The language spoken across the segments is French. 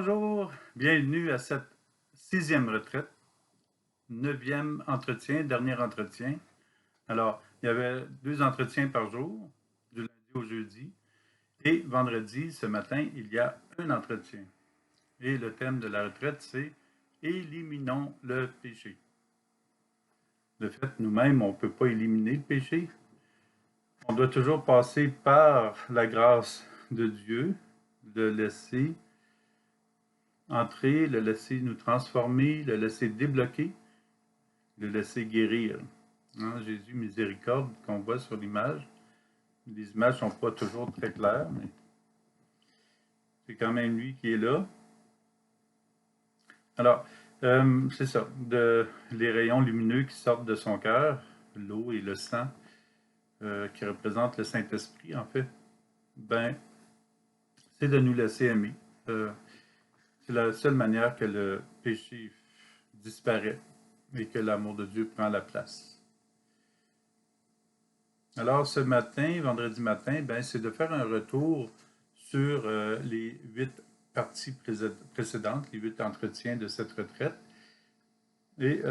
Bonjour, bienvenue à cette sixième retraite, neuvième entretien, dernier entretien. Alors, il y avait 2 entretiens par jour, du lundi au jeudi, et vendredi, ce matin, il y a un entretien. Et le thème de la retraite, c'est éliminons le péché. De fait, nous-mêmes, on ne peut pas éliminer le péché. On doit toujours passer par la grâce de Dieu, le laisser entrer, le laisser nous transformer, le laisser débloquer, le laisser guérir. Hein, Jésus miséricorde qu'on voit sur l'image. Les images ne sont pas toujours très claires, mais c'est quand même lui qui est là. Alors, c'est ça, les rayons lumineux qui sortent de son cœur, l'eau et le sang, qui représentent le Saint-Esprit, en fait, ben, c'est de nous laisser aimer. Euh, c'est la seule manière que le péché disparaît et que l'amour de Dieu prend la place. Alors, ce matin, vendredi matin, ben, c'est de faire un retour sur les 8 parties précédentes, les 8 entretiens de cette retraite. Et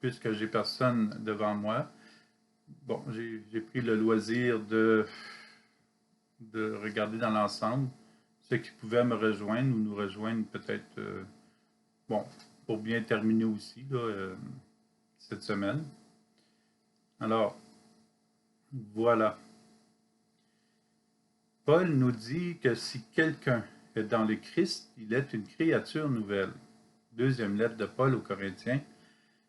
puisque j'ai personne devant moi, bon, j'ai pris le loisir de regarder dans l'ensemble ceux qui pouvaient me rejoindre ou nous rejoindre peut-être, bon, pour bien terminer aussi là, cette semaine. Alors, voilà. Paul nous dit que si quelqu'un est dans le Christ, il est une créature nouvelle. Deuxième lettre de Paul aux Corinthiens,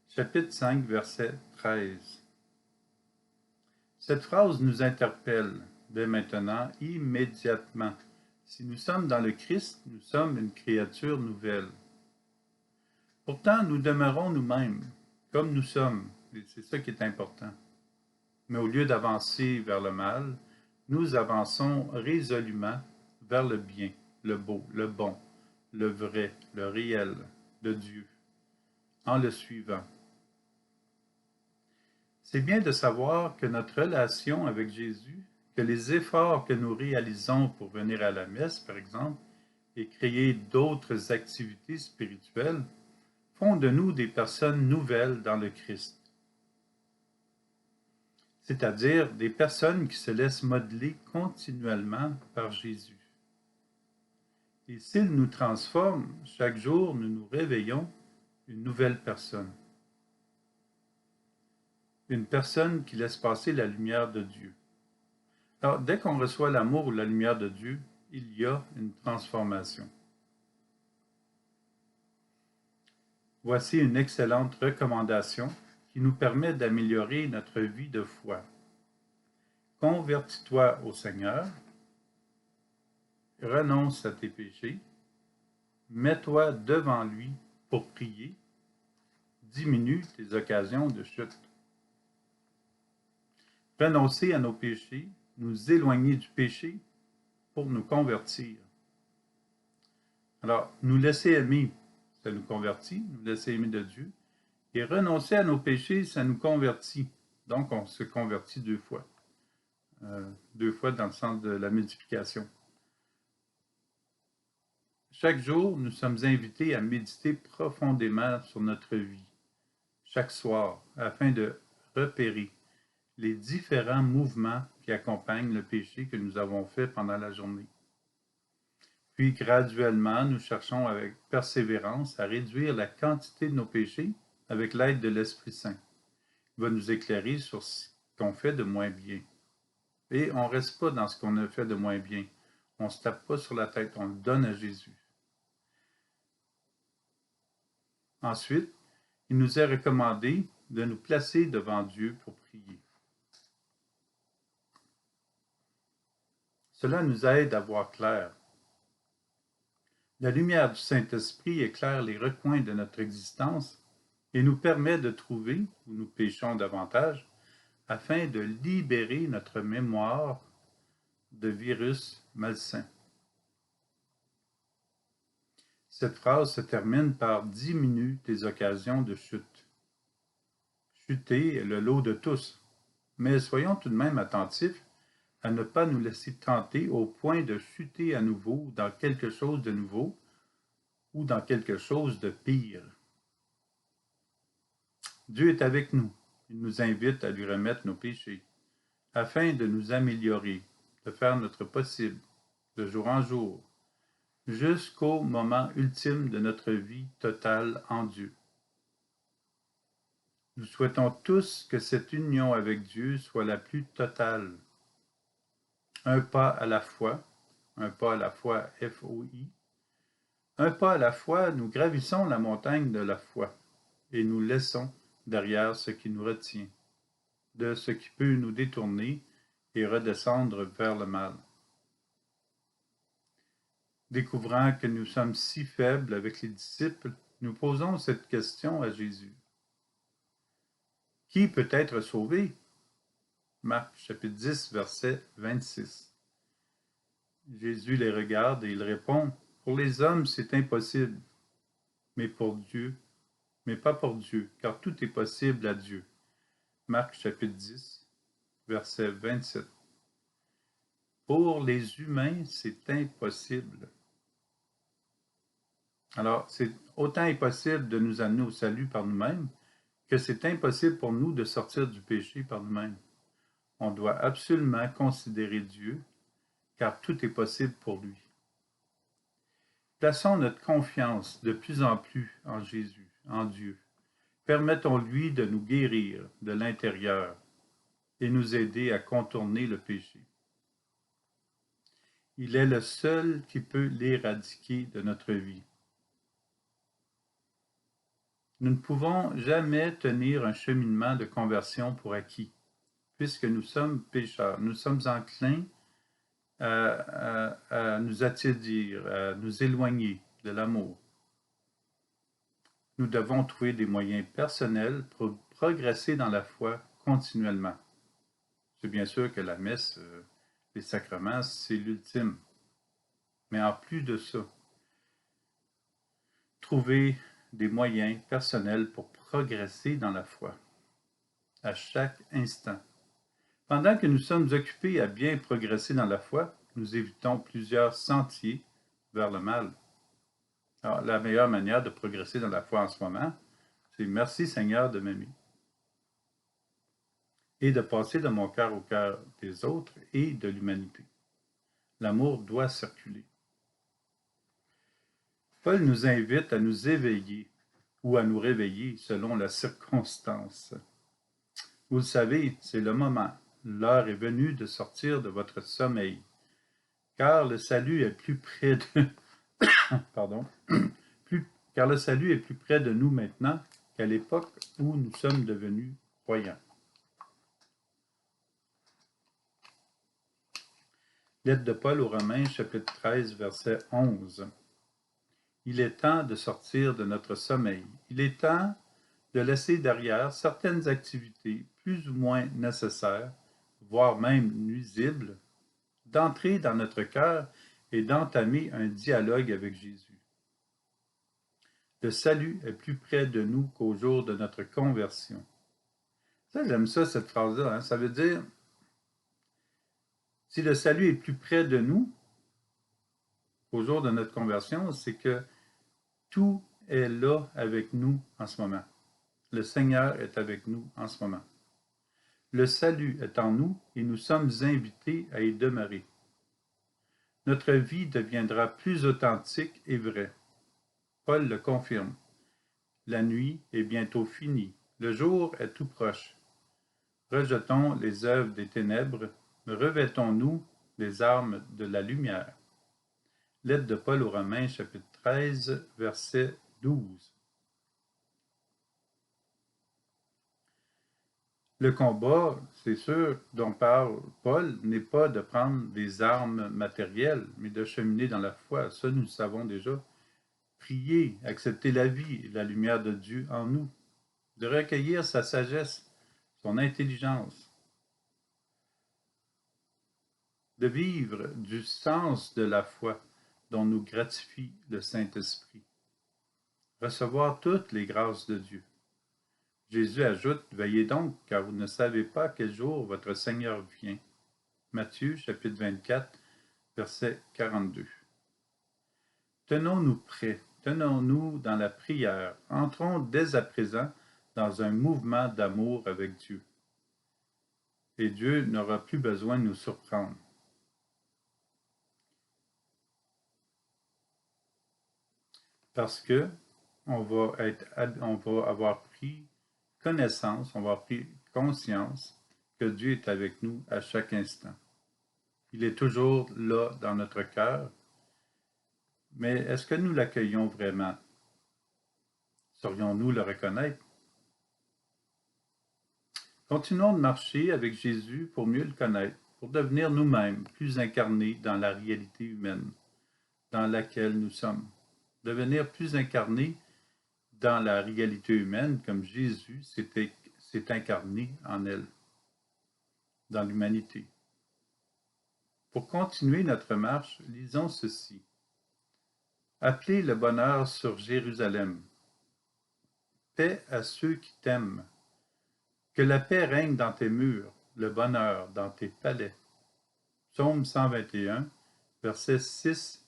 chapitre 5, verset 13. Cette phrase nous interpelle dès maintenant, immédiatement. Si nous sommes dans le Christ, nous sommes une créature nouvelle. Pourtant, nous demeurons nous-mêmes, comme nous sommes. C'est ça qui est important. Mais au lieu d'avancer vers le mal, nous avançons résolument vers le bien, le beau, le bon, le vrai, le réel de Dieu, en le suivant. C'est bien de savoir que notre relation avec Jésus, que les efforts que nous réalisons pour venir à la messe, par exemple, et créer d'autres activités spirituelles, font de nous des personnes nouvelles dans le Christ. C'est-à-dire des personnes qui se laissent modeler continuellement par Jésus. Et s'il nous transforme, chaque jour, nous nous réveillons une nouvelle personne. Une personne qui laisse passer la lumière de Dieu. Alors, dès qu'on reçoit l'amour ou la lumière de Dieu, il y a une transformation. Voici une excellente recommandation qui nous permet d'améliorer notre vie de foi. Convertis-toi au Seigneur, renonce à tes péchés, mets-toi devant lui pour prier, diminue tes occasions de chute. Renoncer à nos péchés, nous éloigner du péché pour nous convertir. Alors, nous laisser aimer, ça nous convertit, nous laisser aimer de Dieu, et renoncer à nos péchés, ça nous convertit. Donc, on se convertit 2 fois. 2 fois dans le sens de la multiplication. Chaque jour, nous sommes invités à méditer profondément sur notre vie, chaque soir, afin de repérer les différents mouvements qui accompagnent le péché que nous avons fait pendant la journée. Puis, graduellement, nous cherchons avec persévérance à réduire la quantité de nos péchés avec l'aide de l'Esprit Saint. Il va nous éclairer sur ce qu'on fait de moins bien. Et on ne reste pas dans ce qu'on a fait de moins bien. On ne se tape pas sur la tête, on le donne à Jésus. Ensuite, il nous est recommandé de nous placer devant Dieu pour prier. Cela nous aide à voir clair. La lumière du Saint-Esprit éclaire les recoins de notre existence et nous permet de trouver où nous péchons davantage afin de libérer notre mémoire de virus malsains. Cette phrase se termine par « diminue tes occasions de chute ». Chuter est le lot de tous, mais soyons tout de même attentifs à ne pas nous laisser tenter au point de chuter à nouveau dans quelque chose de nouveau ou dans quelque chose de pire. Dieu est avec nous. Il nous invite à lui remettre nos péchés, afin de nous améliorer, de faire notre possible, de jour en jour, jusqu'au moment ultime de notre vie totale en Dieu. Nous souhaitons tous que cette union avec Dieu soit la plus totale. Un pas à la fois, FOI, un pas à la fois, nous gravissons la montagne de la foi et nous laissons derrière ce qui nous retient, de ce qui peut nous détourner et redescendre vers le mal. Découvrant que nous sommes si faibles avec les disciples, nous posons cette question à Jésus. Qui peut être sauvé? Marc chapitre 10, verset 26. Jésus les regarde et il répond, pour les hommes, c'est impossible, mais pas pour Dieu, car tout est possible à Dieu. Marc chapitre 10, verset 27. Pour les humains, c'est impossible. Alors, c'est autant impossible de nous amener au salut par nous-mêmes que c'est impossible pour nous de sortir du péché par nous-mêmes. On doit absolument considérer Dieu, car tout est possible pour lui. Plaçons notre confiance de plus en plus en Jésus, en Dieu. Permettons-lui de nous guérir de l'intérieur et nous aider à contourner le péché. Il est le seul qui peut l'éradiquer de notre vie. Nous ne pouvons jamais tenir un cheminement de conversion pour acquis, puisque nous sommes pécheurs. Nous sommes enclins à nous attirer, à nous éloigner de l'amour. Nous devons trouver des moyens personnels pour progresser dans la foi continuellement. C'est bien sûr que la messe, les sacrements, c'est l'ultime. Mais en plus de ça, trouver des moyens personnels pour progresser dans la foi, à chaque instant. Pendant que nous sommes occupés à bien progresser dans la foi, nous évitons plusieurs sentiers vers le mal. Alors, la meilleure manière de progresser dans la foi en ce moment, c'est merci Seigneur de m'aimer et de passer de mon cœur au cœur des autres et de l'humanité. L'amour doit circuler. Paul nous invite à nous éveiller ou à nous réveiller selon la circonstance. Vous le savez, c'est le moment. L'heure est venue de sortir de votre sommeil, car le salut est plus près de car le salut est plus près de nous maintenant qu'à l'époque où nous sommes devenus croyants. Lettre de Paul aux Romains, chapitre 13, verset 11. Il est temps de sortir de notre sommeil. Il est temps de laisser derrière certaines activités plus ou moins nécessaires, voire même nuisibles, d'entrer dans notre cœur et d'entamer un dialogue avec Jésus. Le salut est plus près de nous qu'au jour de notre conversion. Ça, j'aime ça, cette phrase-là. Hein? Ça veut dire, si le salut est plus près de nous qu'au jour de notre conversion, c'est que tout est là avec nous en ce moment. Le Seigneur est avec nous en ce moment. Le salut est en nous et nous sommes invités à y demeurer. Notre vie deviendra plus authentique et vraie. Paul le confirme. La nuit est bientôt finie. Le jour est tout proche. Rejetons les œuvres des ténèbres. Revêtons-nous les armes de la lumière. Lettre de Paul aux Romains, chapitre 13, verset 12. Le combat, c'est sûr, dont parle Paul, n'est pas de prendre des armes matérielles, mais de cheminer dans la foi. Ça, nous le savons déjà. Prier, accepter la vie et la lumière de Dieu en nous, de recueillir sa sagesse, son intelligence, de vivre du sens de la foi dont nous gratifie le Saint-Esprit, recevoir toutes les grâces de Dieu. Jésus ajoute, veillez donc, car vous ne savez pas quel jour votre Seigneur vient. Matthieu, chapitre 24, verset 42. Tenons-nous prêts tenons-nous dans la prière. Entrons dès à présent dans un mouvement d'amour avec Dieu. Et Dieu n'aura plus besoin de nous surprendre. Parce que on va avoir pris connaissance, on va avoir pris conscience que Dieu est avec nous à chaque instant. Il est toujours là dans notre cœur. Mais est-ce que nous l'accueillons vraiment? Saurions-nous le reconnaître? Continuons de marcher avec Jésus pour mieux le connaître, pour devenir nous-mêmes plus incarnés dans la réalité humaine dans laquelle nous sommes. Devenir plus incarnés dans la réalité humaine comme Jésus s'est incarné en elle, dans l'humanité. Pour continuer notre marche, lisons ceci. Appelez le bonheur sur Jérusalem. Paix à ceux qui t'aiment. Que la paix règne dans tes murs, le bonheur dans tes palais. Psaume 121, versets 6-7.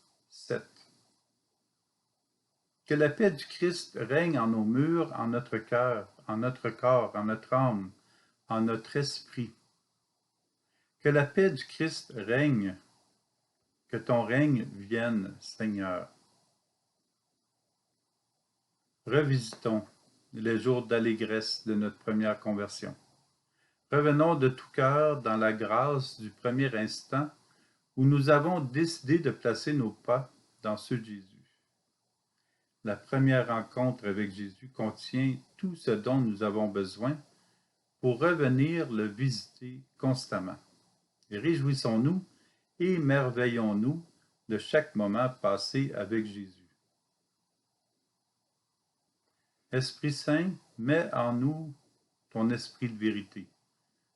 Que la paix du Christ règne en nos murs, en notre cœur, en notre corps, en notre âme, en notre esprit. Que la paix du Christ règne, que ton règne vienne, Seigneur. Revisitons les jours d'allégresse de notre première conversion. Revenons de tout cœur dans la grâce du premier instant où nous avons décidé de placer nos pas dans ceux de Jésus. La première rencontre avec Jésus contient tout ce dont nous avons besoin pour revenir le visiter constamment. Et réjouissons-nous et émerveillons-nous de chaque moment passé avec Jésus. Esprit Saint, mets en nous ton esprit de vérité,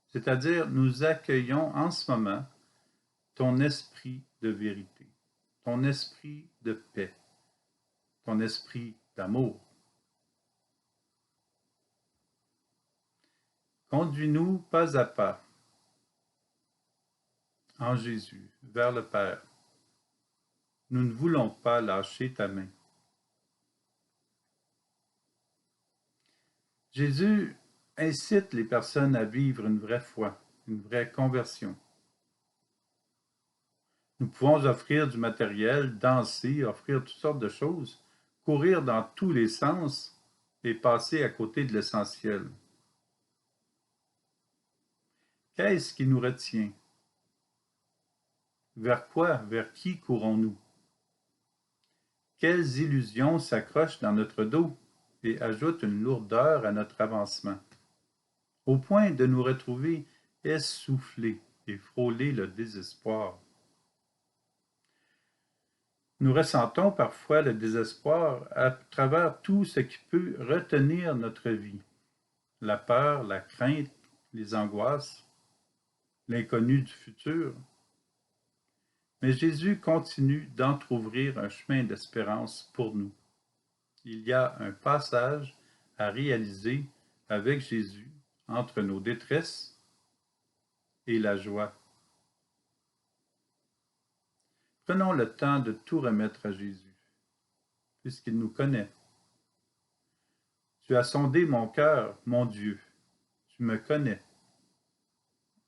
c'est-à-dire nous accueillons en ce moment ton esprit de vérité, ton esprit de paix, ton esprit d'amour. Conduis-nous pas à pas en Jésus vers le Père. Nous ne voulons pas lâcher ta main. Jésus incite les personnes à vivre une vraie foi, une vraie conversion. Nous pouvons offrir du matériel, danser, offrir toutes sortes de choses, courir dans tous les sens et passer à côté de l'essentiel. Qu'est-ce qui nous retient? Vers quoi, vers qui courons-nous? Quelles illusions s'accrochent dans notre dos et ajoutent une lourdeur à notre avancement, au point de nous retrouver essoufflés et frôler le désespoir? Nous ressentons parfois le désespoir à travers tout ce qui peut retenir notre vie. La peur, la crainte, les angoisses, l'inconnu du futur. Mais Jésus continue d'entrouvrir un chemin d'espérance pour nous. Il y a un passage à réaliser avec Jésus entre nos détresses et la joie. Prenons le temps de tout remettre à Jésus, puisqu'il nous connaît. Tu as sondé mon cœur, mon Dieu. Tu me connais.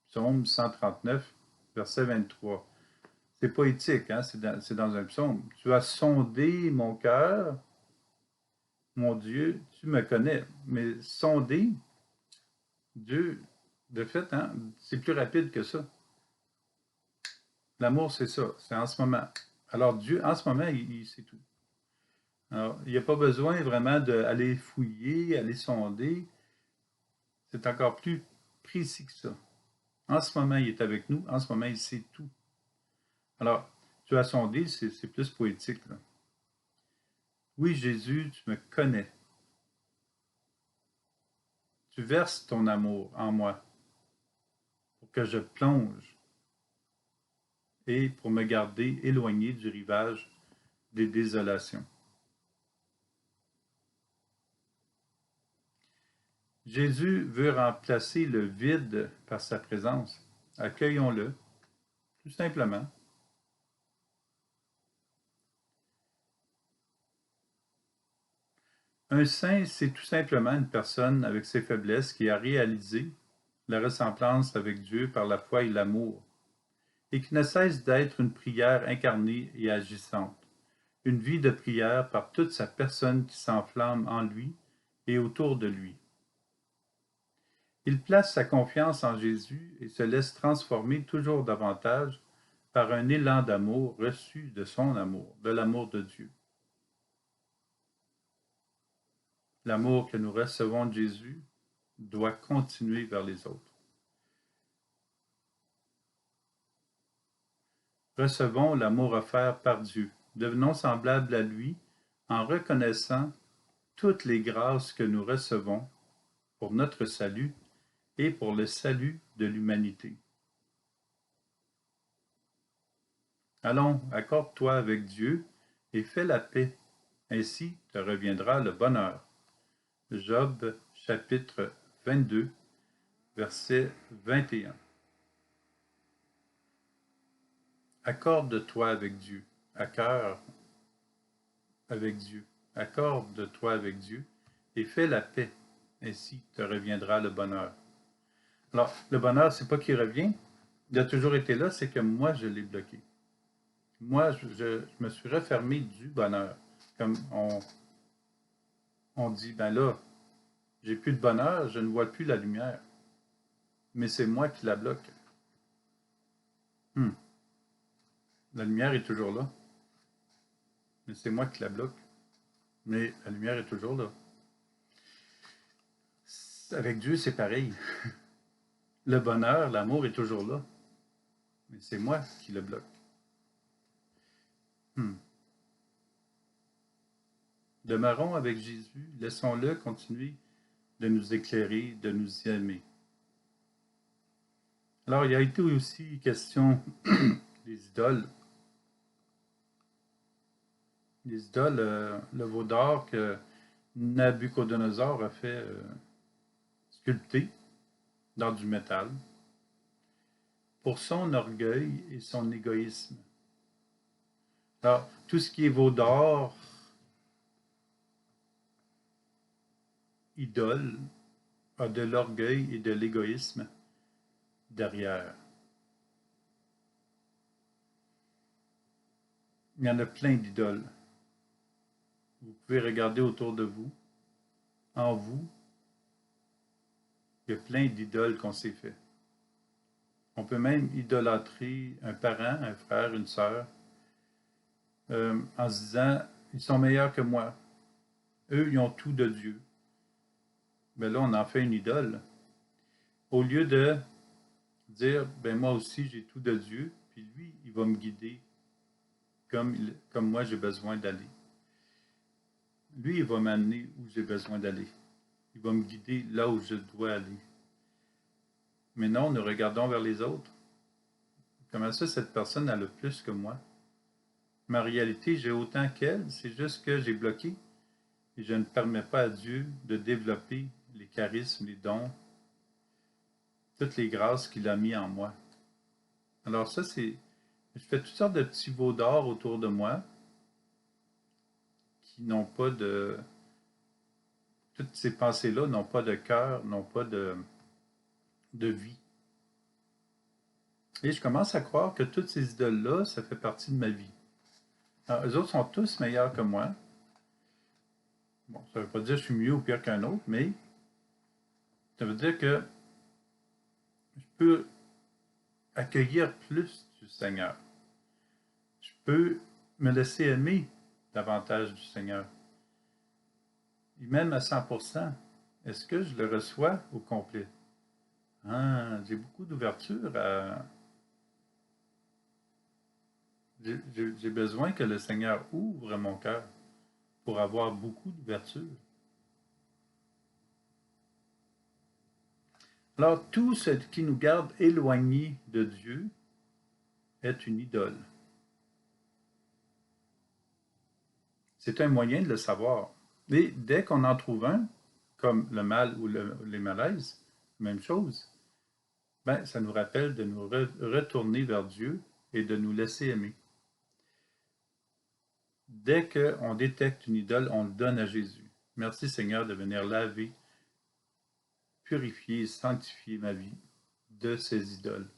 Psaume 139, verset 23. C'est poétique, hein? C'est dans un psaume. Tu as sondé mon cœur, mon Dieu, tu me connais. Mais sonder, Dieu, de fait, hein, c'est plus rapide que ça. L'amour, c'est ça, c'est en ce moment. Alors Dieu, en ce moment, il sait tout. Alors, il n'y a pas besoin vraiment d'aller fouiller, aller sonder. C'est encore plus précis que ça. En ce moment, il est avec nous. En ce moment, il sait tout. Alors, tu as sondé, c'est plus poétique, là. Oui, Jésus, tu me connais. Tu verses ton amour en moi pour que je plonge et pour me garder éloigné du rivage des désolations. Jésus veut remplacer le vide par sa présence. Accueillons-le, tout simplement. Un saint, c'est tout simplement une personne avec ses faiblesses qui a réalisé la ressemblance avec Dieu par la foi et l'amour, et qui ne cesse d'être une prière incarnée et agissante, une vie de prière par toute sa personne qui s'enflamme en lui et autour de lui. Il place sa confiance en Jésus et se laisse transformer toujours davantage par un élan d'amour reçu de son amour, de l'amour de Dieu. L'amour que nous recevons de Jésus doit continuer vers les autres. Recevons l'amour offert par Dieu. Devenons semblables à lui en reconnaissant toutes les grâces que nous recevons pour notre salut et pour le salut de l'humanité. Allons, accorde-toi avec Dieu et fais la paix. Ainsi te reviendra le bonheur. Job chapitre 22, verset 21. Accorde-toi avec Dieu, à cœur avec Dieu. Accorde-toi avec Dieu et fais la paix. Ainsi te reviendra le bonheur. Alors, le bonheur, c'est pas qu'il revient, il a toujours été là, c'est que moi, je l'ai bloqué. Moi, je me suis refermé du bonheur. Comme on dit, ben là, j'ai plus de bonheur, je ne vois plus la lumière. Mais c'est moi qui la bloque. La lumière est toujours là. Mais c'est moi qui la bloque. Mais la lumière est toujours là. Avec Dieu, c'est pareil. Le bonheur, l'amour est toujours là. Mais c'est moi qui le bloque. Demeurons avec Jésus, laissons-le continuer de nous éclairer, de nous aimer. Alors, il y a été aussi question des idoles. Les idoles, le veau d'or que Nabucodonosor a fait sculpter dans du métal pour son orgueil et son égoïsme. Alors, tout ce qui est veau d'or, idole, a de l'orgueil et de l'égoïsme derrière. Il y en a plein d'idoles. Vous pouvez regarder autour de vous. En vous, il y a plein d'idoles qu'on s'est fait. On peut même idolâtrer un parent, un frère, une sœur, en se disant, ils sont meilleurs que moi. Eux, ils ont tout de Dieu. Mais là, on en fait une idole. Au lieu de dire, ben moi aussi, j'ai tout de Dieu, puis lui, il va me guider comme moi, j'ai besoin d'aller. Lui, il va m'amener où j'ai besoin d'aller. Il va me guider là où je dois aller. Mais non, nous regardons vers les autres. Comment ça, cette personne a le plus que moi? Mais en réalité, j'ai autant qu'elle, c'est juste que j'ai bloqué et je ne permets pas à Dieu de développer les charismes, les dons, toutes les grâces qu'il a mis en moi. Alors ça, c'est... Je fais toutes sortes de petits veaux d'or autour de moi qui n'ont pas de... Toutes ces pensées-là n'ont pas de cœur, n'ont pas de vie. Et je commence à croire que toutes ces idoles-là, ça fait partie de ma vie. Alors, eux autres sont tous meilleurs que moi. Bon, ça ne veut pas dire que je suis mieux ou pire qu'un autre, mais ça veut dire que je peux accueillir plus du Seigneur. Je peux me laisser aimer davantage du Seigneur. Et même à 100%, est-ce que je le reçois au complet? Ah, j'ai beaucoup d'ouverture à... J'ai besoin que le Seigneur ouvre mon cœur pour avoir beaucoup d'ouverture. Alors, tout ce qui nous garde éloignés de Dieu est une idole. C'est un moyen de le savoir. Et dès qu'on en trouve un, comme le mal ou les malaises, même chose, ben, ça nous rappelle de nous retourner vers Dieu et de nous laisser aimer. Dès qu'on détecte une idole, on le donne à Jésus. Merci Seigneur de venir laver, purifier, sanctifier ma vie de ces idoles.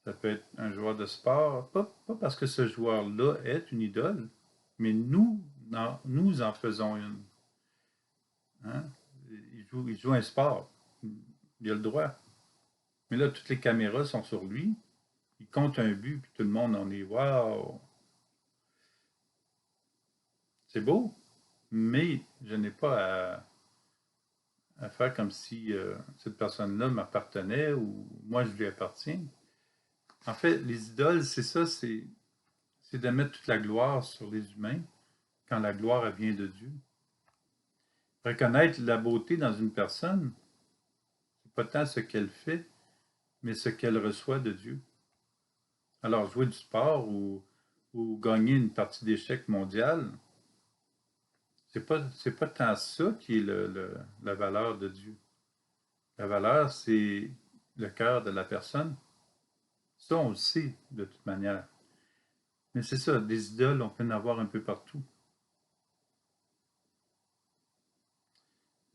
Ça peut être un joueur de sport, pas parce que ce joueur-là est une idole, mais nous en faisons une. Hein? Il joue un sport. Il a le droit. Mais là, toutes les caméras sont sur lui. Il compte un but, puis tout le monde en est waouh! C'est beau, mais je n'ai pas à faire comme si cette personne-là m'appartenait ou moi je lui appartiens. En fait, les idoles, c'est ça, c'est de mettre toute la gloire sur les humains quand la gloire elle vient de Dieu. Reconnaître la beauté dans une personne, c'est pas tant ce qu'elle fait, mais ce qu'elle reçoit de Dieu. Alors, jouer du sport ou gagner une partie d'échecs mondiale, c'est pas tant ça qui est la valeur de Dieu. La valeur, c'est le cœur de la personne. Ça, on le sait de toute manière. Mais c'est ça, des idoles, on peut en avoir un peu partout.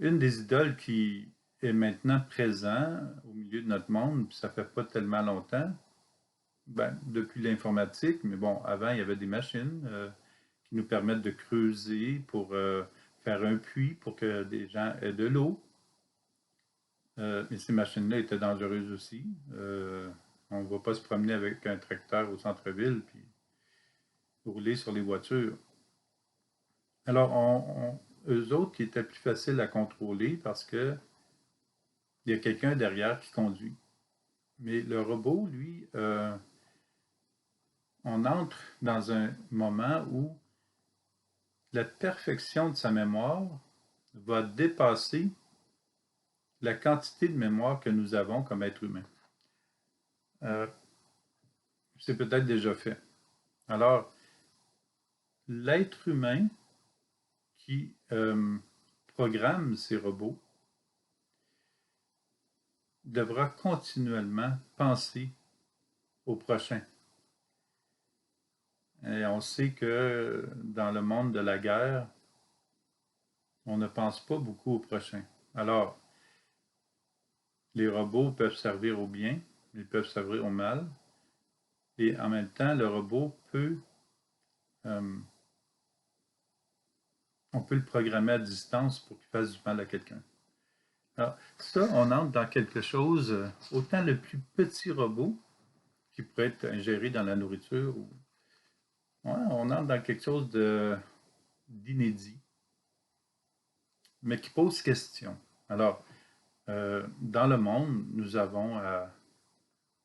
Une des idoles qui est maintenant présente au milieu de notre monde, puis ça fait pas tellement longtemps, ben, depuis l'informatique, mais bon, avant, il y avait des machines qui nous permettent de creuser pour faire un puits pour que des gens aient de l'eau. Mais ces machines-là étaient dangereuses aussi. On ne va pas se promener avec un tracteur au centre-ville puis rouler sur les voitures. Alors, eux autres qui étaient plus faciles à contrôler parce que il y a quelqu'un derrière qui conduit. Mais le robot, lui, on entre dans un moment où la perfection de sa mémoire va dépasser la quantité de mémoire que nous avons comme être humain. C'est peut-être déjà fait. Alors, l'être humain qui programme ces robots devra continuellement penser au prochain. Et on sait que dans le monde de la guerre, on ne pense pas beaucoup au prochain. Alors, les robots peuvent servir au bien, ils peuvent servir au mal, et en même temps, le robot peut, on peut le programmer à distance pour qu'il fasse du mal à quelqu'un. Alors, ça, on entre dans quelque chose, autant le plus petit robot, qui pourrait être ingéré dans la nourriture, ouais, on entre dans quelque chose d'inédit, mais qui pose question. Alors, dans le monde, nous avons à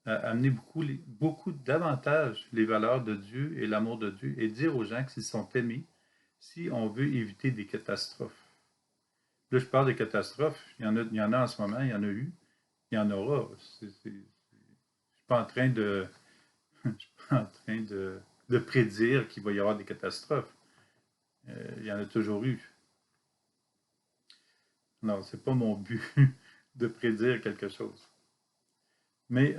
amener beaucoup davantage les valeurs de Dieu et l'amour de Dieu et dire aux gens qu'ils sont aimés si on veut éviter des catastrophes. Là, je parle des catastrophes, il y en a en ce moment, il y en a eu, il y en aura. Je ne suis pas en train je suis pas en train de prédire qu'il va y avoir des catastrophes. Il y en a toujours eu. Non, c'est pas mon but de prédire quelque chose. Mais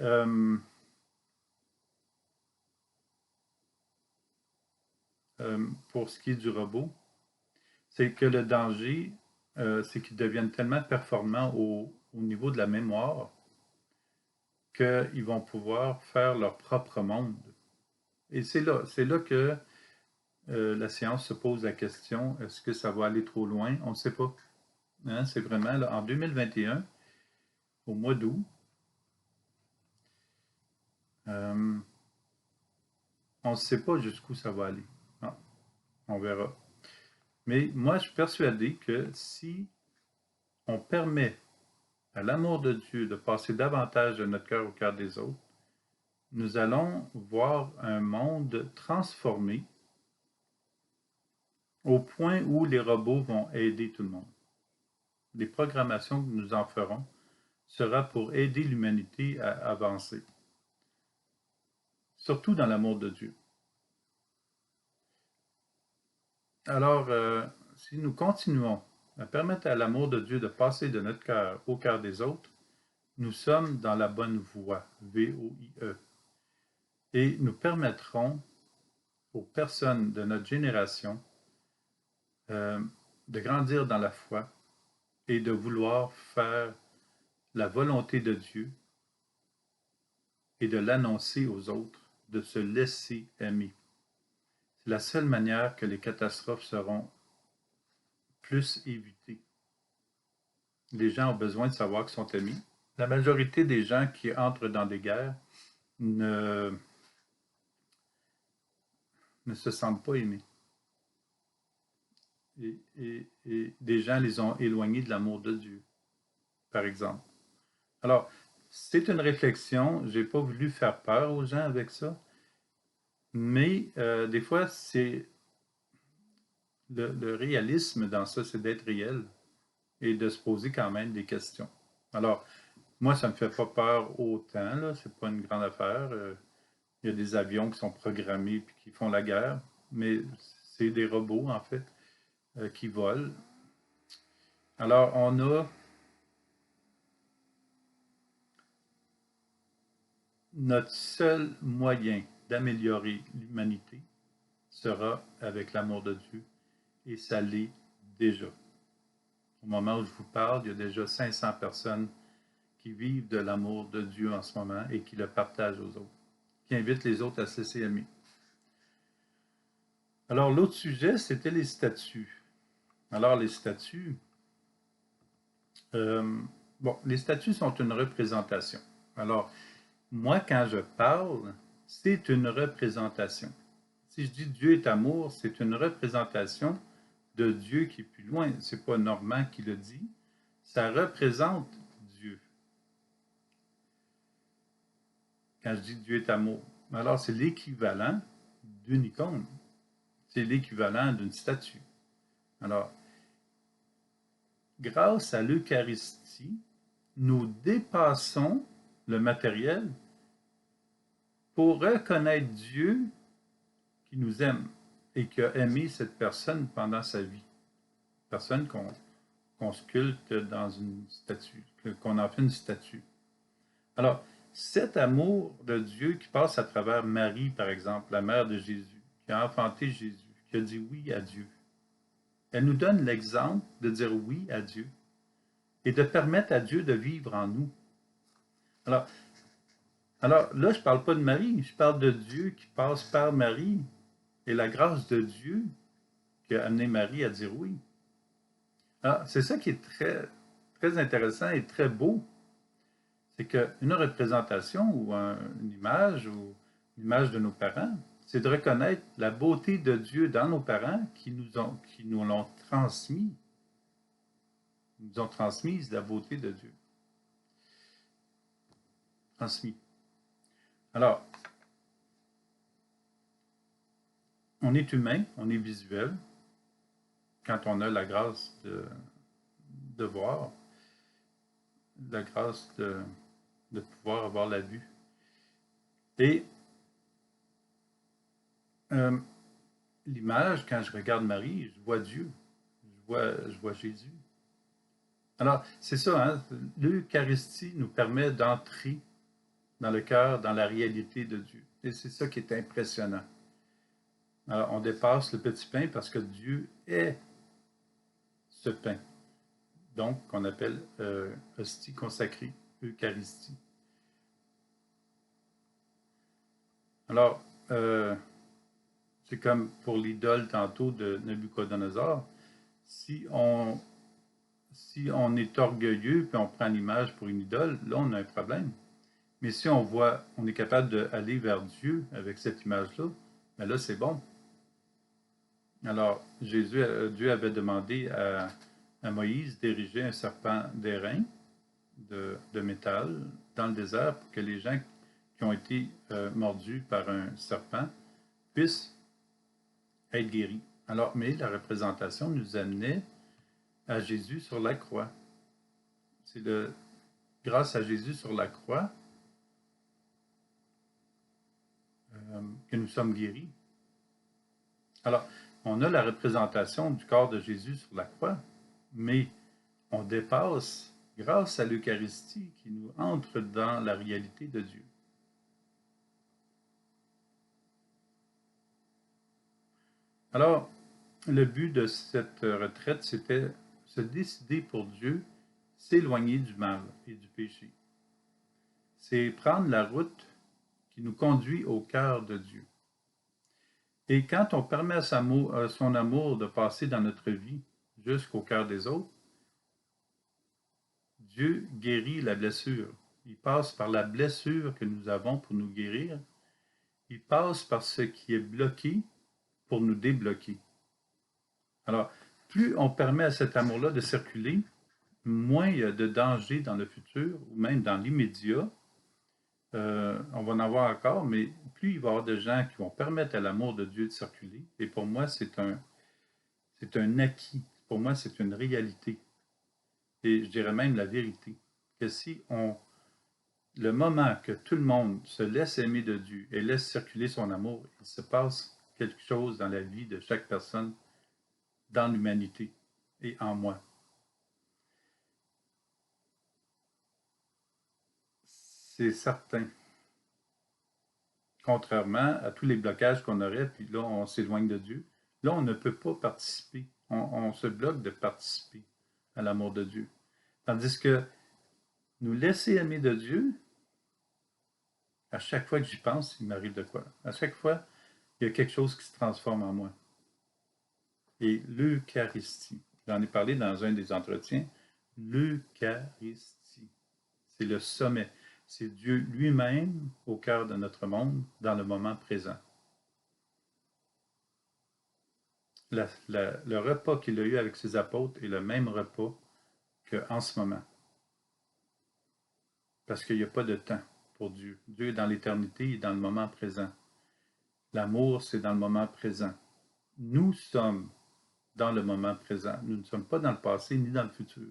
pour ce qui est du robot, c'est que le danger, c'est qu'ils deviennent tellement performants au niveau de la mémoire qu'ils vont pouvoir faire leur propre monde. Et c'est là que la science se pose la question, est-ce que ça va aller trop loin? On ne sait pas. Hein, c'est vraiment, là, en 2021, au mois d'août, euh, on ne sait pas jusqu'où ça va aller. Non, on verra. Mais moi, je suis persuadé que si on permet à l'amour de Dieu de passer davantage de notre cœur au cœur des autres, nous allons voir un monde transformé au point où les robots vont aider tout le monde. Les programmations que nous en ferons sera pour aider l'humanité à avancer, surtout dans l'amour de Dieu. Alors, si nous continuons à permettre à l'amour de Dieu de passer de notre cœur au cœur des autres, nous sommes dans la bonne voie, V-O-I-E. Et nous permettrons aux personnes de notre génération de grandir dans la foi et de vouloir faire la volonté de Dieu et de l'annoncer aux autres, de se laisser aimer. C'est la seule manière que les catastrophes seront plus évitées. Les gens ont besoin de savoir qu'ils sont aimés. La majorité des gens qui entrent dans des guerres ne se sentent pas aimés. Et des gens les ont éloignés de l'amour de Dieu, par exemple. Alors, c'est une réflexion. Je n'ai pas voulu faire peur aux gens avec ça, mais des fois, c'est le réalisme dans ça, c'est d'être réel et de se poser quand même des questions. Alors, moi, ça ne me fait pas peur autant, là. C'est pas une grande affaire. Il y a des avions qui sont programmés et qui font la guerre, mais c'est des robots, en fait, qui volent. Alors, on a notre seul moyen d'améliorer l'humanité sera avec l'amour de Dieu, et ça l'est déjà. Au moment où je vous parle, il y a déjà 500 personnes qui vivent de l'amour de Dieu en ce moment et qui le partagent aux autres, qui invitent les autres à se laisser aimer. Alors, l'autre sujet, c'était les statuts. Alors, les statuts, les statuts sont une représentation. Alors, moi, quand je parle, c'est une représentation. Si je dis Dieu est amour, c'est une représentation de Dieu qui est plus loin. C'est pas Normand qui le dit. Ça représente Dieu. Quand je dis Dieu est amour. Alors, c'est l'équivalent d'une icône. C'est l'équivalent d'une statue. Alors, grâce à l'Eucharistie, nous dépassons le matériel pour reconnaître Dieu qui nous aime et qui a aimé cette personne pendant sa vie. Personne qu'on sculpte dans une statue, qu'on en fait une statue. Alors, cet amour de Dieu qui passe à travers Marie, par exemple, la mère de Jésus, qui a enfanté Jésus, qui a dit oui à Dieu, elle nous donne l'exemple de dire oui à Dieu et de permettre à Dieu de vivre en nous. Alors là, je ne parle pas de Marie, je parle de Dieu qui passe par Marie et la grâce de Dieu qui a amené Marie à dire oui. Alors, c'est ça qui est très, très intéressant et très beau. C'est qu'une représentation ou une image de nos parents, c'est de reconnaître la beauté de Dieu dans nos parents qui nous l'ont transmis. Ils nous ont transmis la beauté de Dieu. Transmis. Alors, on est humain, on est visuel, quand on a la grâce de voir, la grâce de pouvoir avoir la vue. Et l'image, quand je regarde Marie, je vois Dieu, je vois Jésus. Alors, c'est ça, hein? L'Eucharistie nous permet d'entrer dans le cœur, dans la réalité de Dieu. Et c'est ça qui est impressionnant. Alors, on dépasse le petit pain parce que Dieu est ce pain. Donc, qu'on appelle hostie consacrée, Eucharistie. Alors, c'est comme pour l'idole tantôt de Nabucodonosor. Si on est orgueilleux puis on prend l'image pour une idole, là, on a un problème. Mais si on est capable d'aller vers Dieu avec cette image-là, ben là, c'est bon. Alors, Dieu avait demandé à Moïse d'ériger un serpent d'airain de métal dans le désert pour que les gens qui ont été mordus par un serpent puissent être guéris. Alors, mais la représentation nous amenait à Jésus sur la croix. C'est grâce à Jésus sur la croix que nous sommes guéris. Alors, on a la représentation du corps de Jésus sur la croix, mais on dépasse grâce à l'Eucharistie qui nous entre dans la réalité de Dieu. Alors, le but de cette retraite, c'était se décider pour Dieu, s'éloigner du mal et du péché. C'est prendre la route qui nous conduit au cœur de Dieu. Et quand on permet à son amour de passer dans notre vie jusqu'au cœur des autres, Dieu guérit la blessure. Il passe par la blessure que nous avons pour nous guérir. Il passe par ce qui est bloqué pour nous débloquer. Alors, plus on permet à cet amour-là de circuler, moins il y a de danger dans le futur ou même dans l'immédiat. On va en avoir encore, mais plus il va y avoir de gens qui vont permettre à l'amour de Dieu de circuler. Et pour moi, c'est un acquis. Pour moi, c'est une réalité. Et je dirais même la vérité. Que si le moment que tout le monde se laisse aimer de Dieu et laisse circuler son amour, il se passe quelque chose dans la vie de chaque personne, dans l'humanité et en moi. C'est certain. Contrairement à tous les blocages qu'on aurait, puis là, on s'éloigne de Dieu. Là, on ne peut pas participer. On se bloque de participer à l'amour de Dieu. Tandis que nous laisser aimer de Dieu, à chaque fois que j'y pense, il m'arrive de quoi? À chaque fois, il y a quelque chose qui se transforme en moi. Et l'Eucharistie, j'en ai parlé dans un des entretiens, l'Eucharistie, c'est le sommet. C'est Dieu lui-même au cœur de notre monde, dans le moment présent. Le repas qu'il a eu avec ses apôtres est le même repas qu'en ce moment. Parce qu'il n'y a pas de temps pour Dieu. Dieu est dans l'éternité, il est dans le moment présent. L'amour, c'est dans le moment présent. Nous sommes dans le moment présent. Nous ne sommes pas dans le passé ni dans le futur.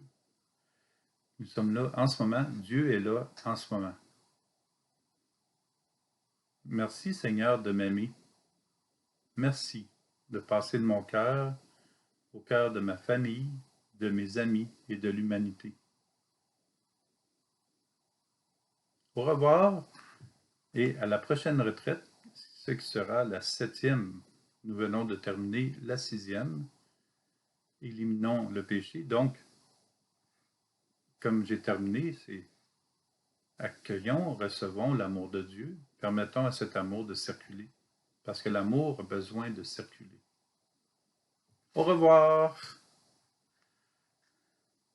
Nous sommes là en ce moment. Dieu est là en ce moment. Merci Seigneur de m'aimer. Merci de passer de mon cœur au cœur de ma famille, de mes amis et de l'humanité. Au revoir et à la prochaine retraite, ce qui sera la 7e. Nous venons de terminer la 6e. Éliminons le péché. Donc, comme j'ai terminé, c'est accueillons, recevons l'amour de Dieu, permettons à cet amour de circuler, parce que l'amour a besoin de circuler. Au revoir!